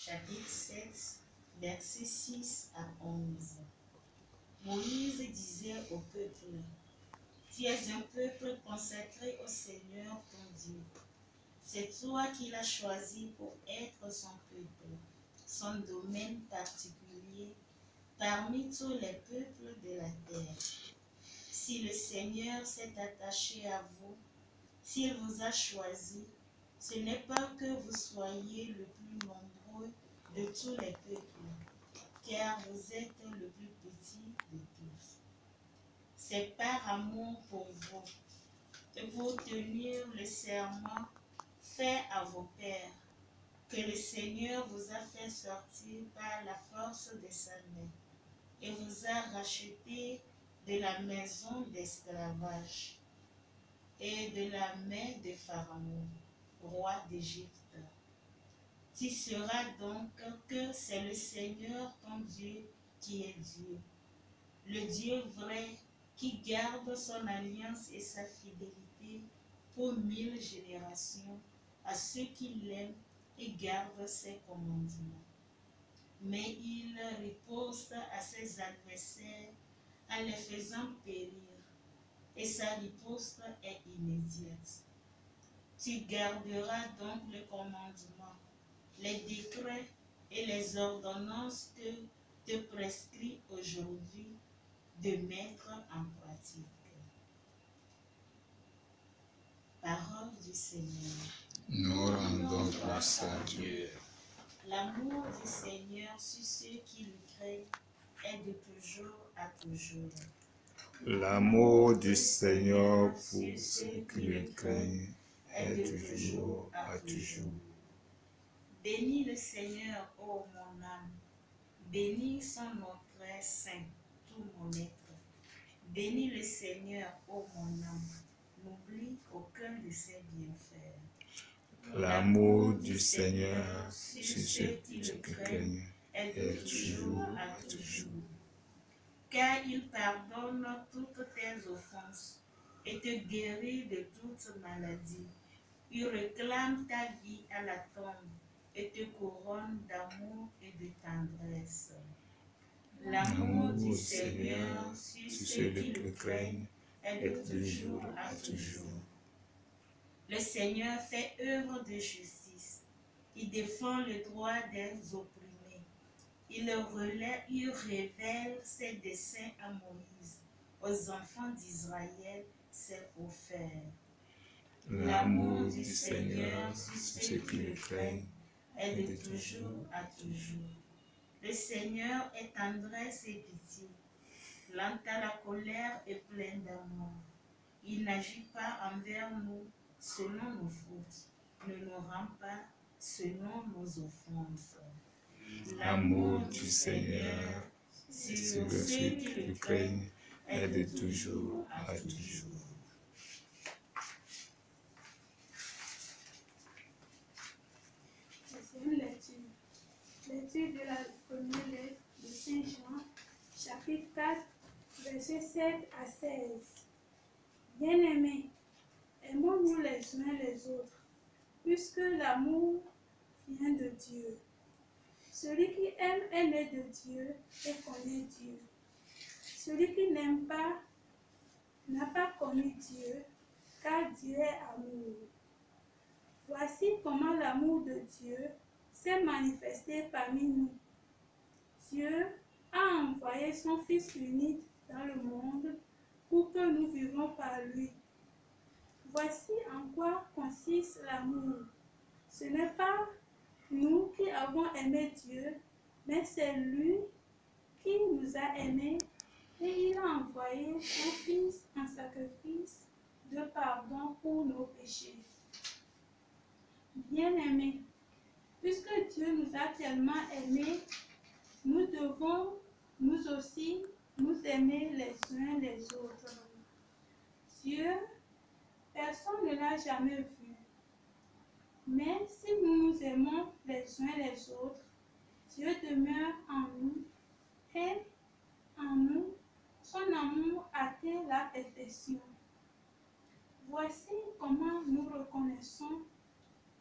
chapitre 7, versets 6 à 11. Moïse disait au peuple, tu es un peuple consacré au Seigneur ton Dieu. C'est toi qui l'as choisi pour être son peuple, son domaine particulier parmi tous les peuples de la terre. Si le Seigneur s'est attaché à vous, s'il vous a choisi, ce n'est pas que vous soyez le plus nombreux de tous les peuples, car vous êtes le plus petit de tous. C'est par amour pour vous et pour tenir le serment fait à vos pères que le Seigneur vous a fait sortir par la force de sa main et vous a racheté de la maison d'esclavage et de la main de Pharaon, roi d'Égypte. Tu sauras donc que c'est le Seigneur ton Dieu qui est Dieu, le Dieu vrai qui garde son alliance et sa fidélité pour 1000 générations à ceux qui l'aiment et gardent ses commandements. Mais il riposte à ses adversaires en les faisant périr, et sa riposte est immédiate. Tu garderas donc le commandement, les décrets et les ordonnances que te prescrit aujourd'hui de mettre en pratique. Parole du Seigneur. Nous rendons grâce à Dieu. L'amour du Seigneur sur ceux qui le craignent est de toujours à toujours. L'amour du Seigneur pour ceux qui le craignent est de toujours à toujours. Bénis le Seigneur, ô mon âme. Bénis son nom très saint, tout mon être. Bénis le Seigneur, ô mon âme. N'oublie aucun de ses bienfaits. L'amour du Seigneur sur ceux qui le craignent est de toujours à toujours. Car il pardonne toutes tes offenses et te guérit de toute maladie. Il réclame ta vie à la tombe et te couronne d'amour et de tendresse. L'amour du Seigneur sur ceux qui le craignent est de toujours à toujours. Le Seigneur fait œuvre de justice. Il défend le droit des opprimés. Il révèle ses desseins à Moïse, aux enfants d'Israël, ses prophètes. L'amour du Seigneur sur ceux qui le craignent est de toujours à toujours. Le Seigneur est tendresse et pitié, lent à la colère et plein d'amour. Il n'agit pas envers nous selon nos fautes, ne nous rend pas selon nos offenses. L'amour du Seigneur sur ceux qui le craignent est de toujours à toujours. Deuxième lecture. Lecture de la première lettre de Saint Jean, chapitre 4, versets 7 à 16. Bien-aimés, aimons-nous les uns les autres, puisque l'amour vient de Dieu. Celui qui aime est né de Dieu et connaît Dieu. Celui qui n'aime pas n'a pas connu Dieu, car Dieu est amour. Voici comment l'amour de Dieu s'est manifesté parmi nous. Dieu a envoyé son Fils unique dans le monde pour que nous vivions par lui. Voici en quoi consiste l'amour. Ce n'est pas nous qui avons aimé Dieu, mais c'est lui qui nous a aimés et il a envoyé son Fils en sacrifice de pardon pour nos péchés. Bien-aimés, puisque Dieu nous a tellement aimés, nous devons nous aussi nous aimer les uns les autres. Dieu, personne ne l'a jamais vu. Mais si nous nous aimons les uns les autres, Dieu demeure en nous et en nous, son amour atteint la perfection. Voici comment nous reconnaissons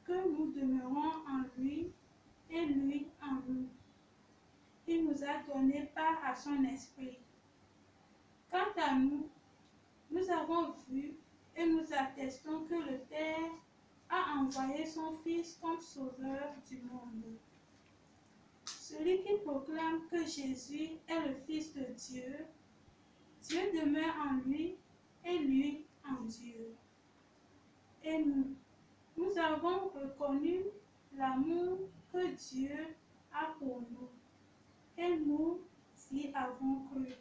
que nous demeurons en lui et lui en nous. Il nous a donné part à son esprit. Quant à nous, nous avons vu et nous attestons que le Père a envoyé son Fils comme sauveur du monde. Celui qui proclame que Jésus est le Fils de Dieu, Dieu demeure en lui et lui en Dieu. Et nous avons reconnu l'amour que Dieu a pour nous et nous y avons cru.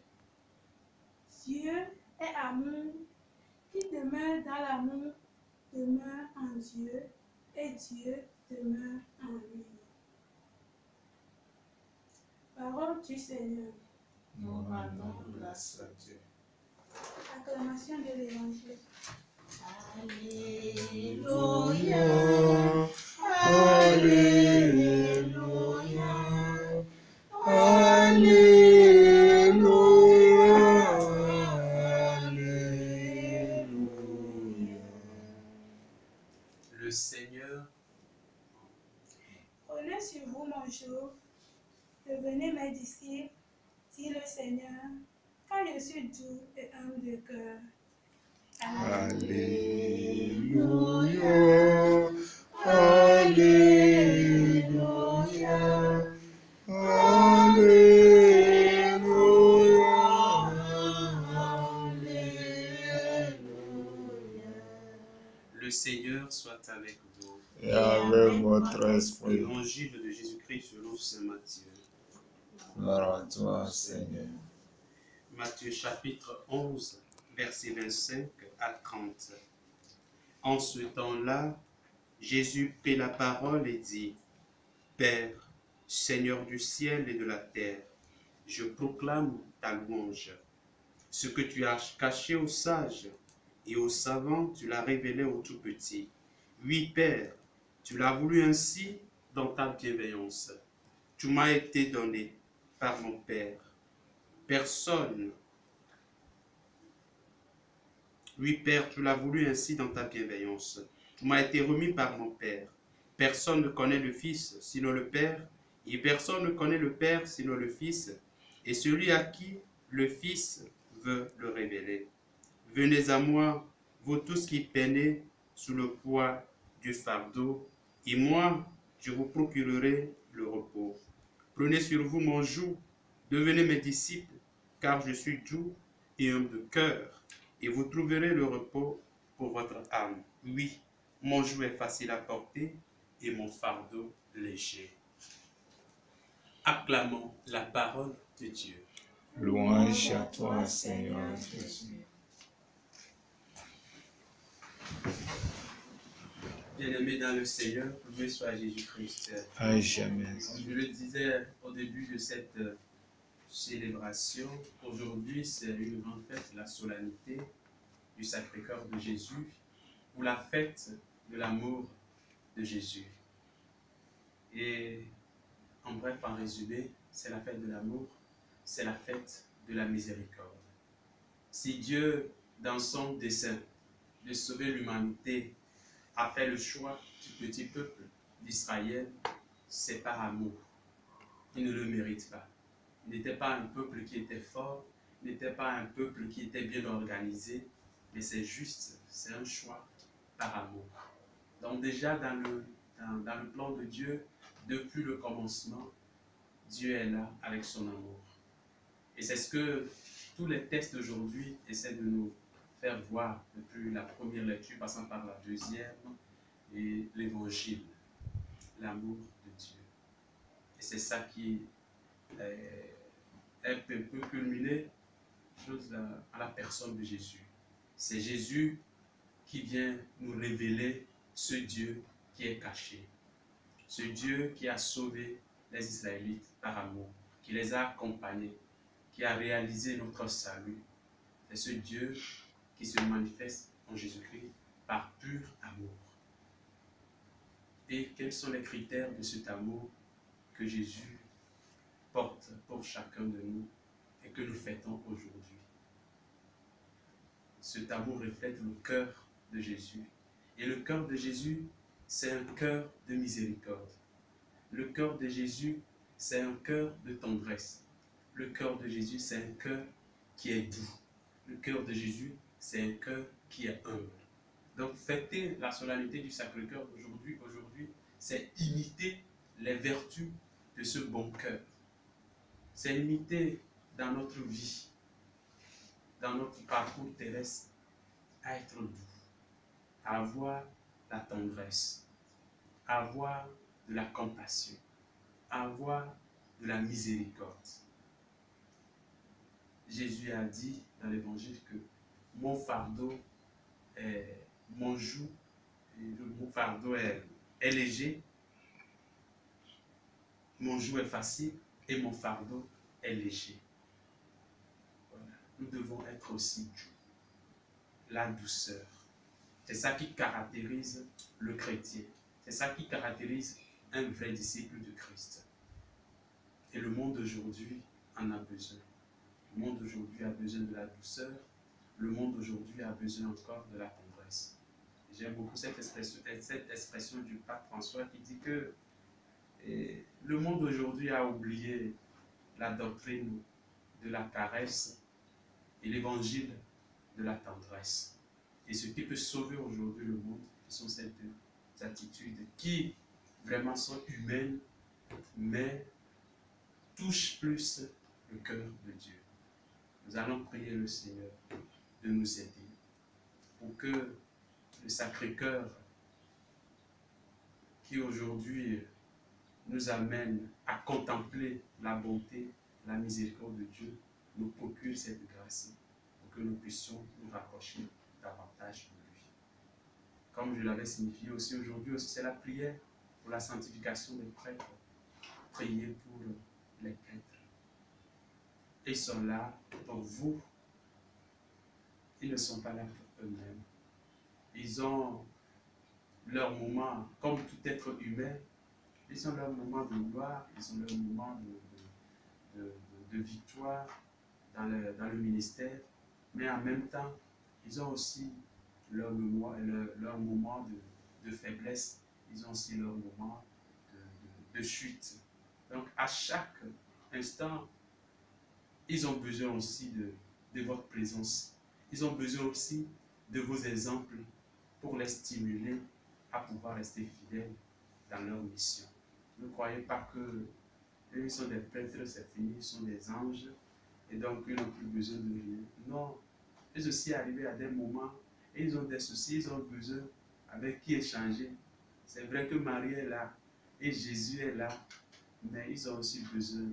Dieu est amour, qui demeure dans l'amour demeure en Dieu et Dieu demeure en lui. Parole du Seigneur. Nous rendons grâce à Dieu. Acclamation de l'Évangile. Alléluia. Alléluia. Alléluia. Alléluia. Le Seigneur Prenez sur vous mon joug, devenez mes disciples, dit le Seigneur, car je suis doux et humble de cœur. Alléluia. Alléluia. Le Seigneur soit avec vous. Et avec votre esprit. Évangile de Jésus-Christ selon saint Matthieu. Gloire à toi, Seigneur. Matthieu chapitre 11, versets 25 à 30. En ce temps-là, Jésus prit la parole et dit, Père, Seigneur du ciel et de la terre, je proclame ta louange. Ce que tu as caché aux sages et aux savants, tu l'as révélé aux tout petits. Oui, Père, tu l'as voulu ainsi dans ta bienveillance. Tu m'as été donné par mon Père. Oui, Père, tu l'as voulu ainsi dans ta bienveillance. Tu m'as été remis par mon Père. Personne ne connaît le Fils, sinon le Père, et personne ne connaît le Père, sinon le Fils, et celui à qui le Fils veut le révéler. Venez à moi, vous tous qui peinez sous le poids du fardeau, et moi, je vous procurerai le repos. Prenez sur vous mon joug, devenez mes disciples, car je suis doux et humble de cœur, et vous trouverez le repos pour votre âme. Oui, mon joug est facile à porter et mon fardeau léger. Acclamons la parole de Dieu. Louange à toi, Seigneur Jésus. Bien-aimés dans le Seigneur, loué soit Jésus-Christ. À jamais. Je le disais au début de cette célébration, aujourd'hui c'est une grande fête, la solennité du Sacré-Cœur de Jésus, ou la fête de l'amour de Jésus. Et en bref, en résumé, c'est la fête de l'amour, c'est la fête de la miséricorde. Si Dieu, dans son dessein de sauver l'humanité, a fait le choix du petit peuple d'Israël, c'est par amour. Il ne le mérite pas. Il n'était pas un peuple qui était fort, il n'était pas un peuple qui était bien organisé, mais c'est juste, c'est un choix par amour. Donc déjà dans le plan de Dieu, depuis le commencement, Dieu est là avec son amour. Et c'est ce que tous les textes d'aujourd'hui essaient de nous faire voir depuis la première lecture, passant par la deuxième, et l'évangile, l'amour de Dieu. Et c'est ça qui est un peu culminé à la personne de Jésus. C'est Jésus qui vient nous révéler ce Dieu qui est caché. Ce Dieu qui a sauvé les Israélites par amour, qui les a accompagnés, qui a réalisé notre salut. C'est ce Dieu qui se manifeste en Jésus-Christ par pur amour. Et quels sont les critères de cet amour que Jésus porte pour chacun de nous et que nous fêtons aujourd'hui? Cet amour reflète le cœur de Jésus. Et le cœur de Jésus, c'est un cœur de miséricorde. Le cœur de Jésus, c'est un cœur de tendresse. Le cœur de Jésus, c'est un cœur qui est doux. Le cœur de Jésus, c'est un cœur qui est humble. Donc, fêter la solennité du Sacré-Cœur aujourd'hui, c'est imiter les vertus de ce bon cœur. C'est imiter dans notre vie, dans notre parcours terrestre, à être doux, à avoir la tendresse, à avoir de la compassion, à avoir de la miséricorde. Jésus a dit dans l'Évangile que mon fardeau est, mon joug, mon fardeau est léger, mon joug est facile et mon fardeau est léger. Voilà. Nous devons être aussi doux. La douceur. C'est ça qui caractérise le chrétien. C'est ça qui caractérise un vrai disciple de Christ. Et le monde d'aujourd'hui en a besoin. Le monde d'aujourd'hui a besoin de la douceur. Le monde d'aujourd'hui a besoin encore de la tendresse. J'aime beaucoup cette expression du pape François qui dit que le monde d'aujourd'hui a oublié la doctrine de la caresse et l'évangile de la tendresse. Et ce qui peut sauver aujourd'hui le monde, ce sont ces deux attitudes qui vraiment sont humaines, mais touchent plus le cœur de Dieu. Nous allons prier le Seigneur de nous aider pour que le Sacré-Cœur qui aujourd'hui nous amène à contempler la bonté, la miséricorde de Dieu, nous procure cette grâce pour que nous puissions nous rapprocher davantage de lui. Comme je l'avais signifié aussi aujourd'hui, c'est la prière pour la sanctification des prêtres. Priez pour les prêtres. Ils sont là pour vous. Ils ne sont pas là pour eux-mêmes. Ils ont leur moment, comme tout être humain, ils ont leur moment de gloire, ils ont leur moment de victoire dans le ministère, mais en même temps, ils ont aussi leur moment de faiblesse, ils ont aussi leur moment de chute. Donc, à chaque instant, ils ont besoin aussi de votre présence. Ils ont besoin aussi de vos exemples pour les stimuler à pouvoir rester fidèles dans leur mission. Ne croyez pas que ils sont des prêtres, c'est fini, ils sont des anges, et donc ils n'ont plus besoin de rien. Non, ils aussi arrivés à des moments, et ils ont des soucis, ils ont besoin avec qui échanger. C'est vrai que Marie est là, et Jésus est là, mais ils ont aussi besoin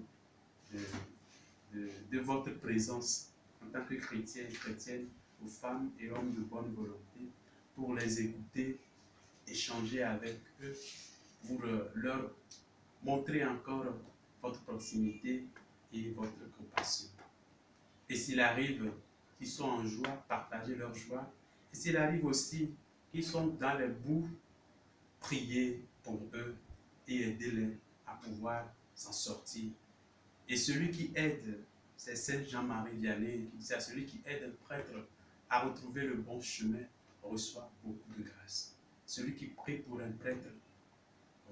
de votre présence en tant que chrétiens et chrétiennes, aux femmes et hommes de bonne volonté, pour les écouter, échanger avec eux, pour leur montrer encore votre proximité et votre compassion. Et s'il arrive qu'ils sont en joie, partagez leur joie. Et s'il arrive aussi qu'ils sont dans les boues, priez pour eux et aidez-les à pouvoir s'en sortir. Et celui qui aide, c'est Saint Jean-Marie Vianney qui dit ça, celui qui aide un prêtre à retrouver le bon chemin reçoit beaucoup de grâce. Celui qui prie pour un prêtre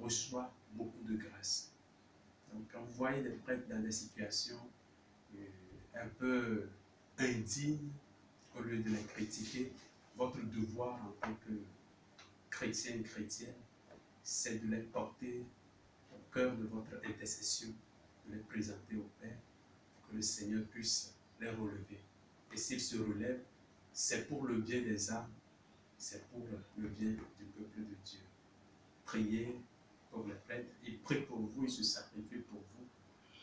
reçoit beaucoup de grâce. Donc quand vous voyez des prêtres dans des situations un peu indignes, au lieu de les critiquer, votre devoir en tant que chrétien et chrétienne, c'est de les porter au cœur de votre intercession, de les présenter au Père, pour que le Seigneur puisse les relever. Et s'ils se relèvent, c'est pour le bien des âmes, c'est pour le bien du peuple de Dieu. Priez pour les prêtres, ils prient pour vous, ils se sacrifient pour vous.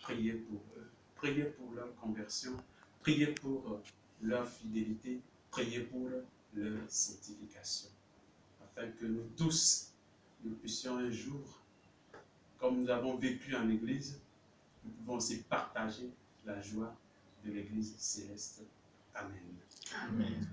Priez pour eux, priez pour leur conversion, priez pour leur fidélité, priez pour leur sanctification. Afin que nous tous, nous puissions un jour, comme nous avons vécu en Église, nous pouvons aussi partager la joie de l'Église céleste. Amen. Amen.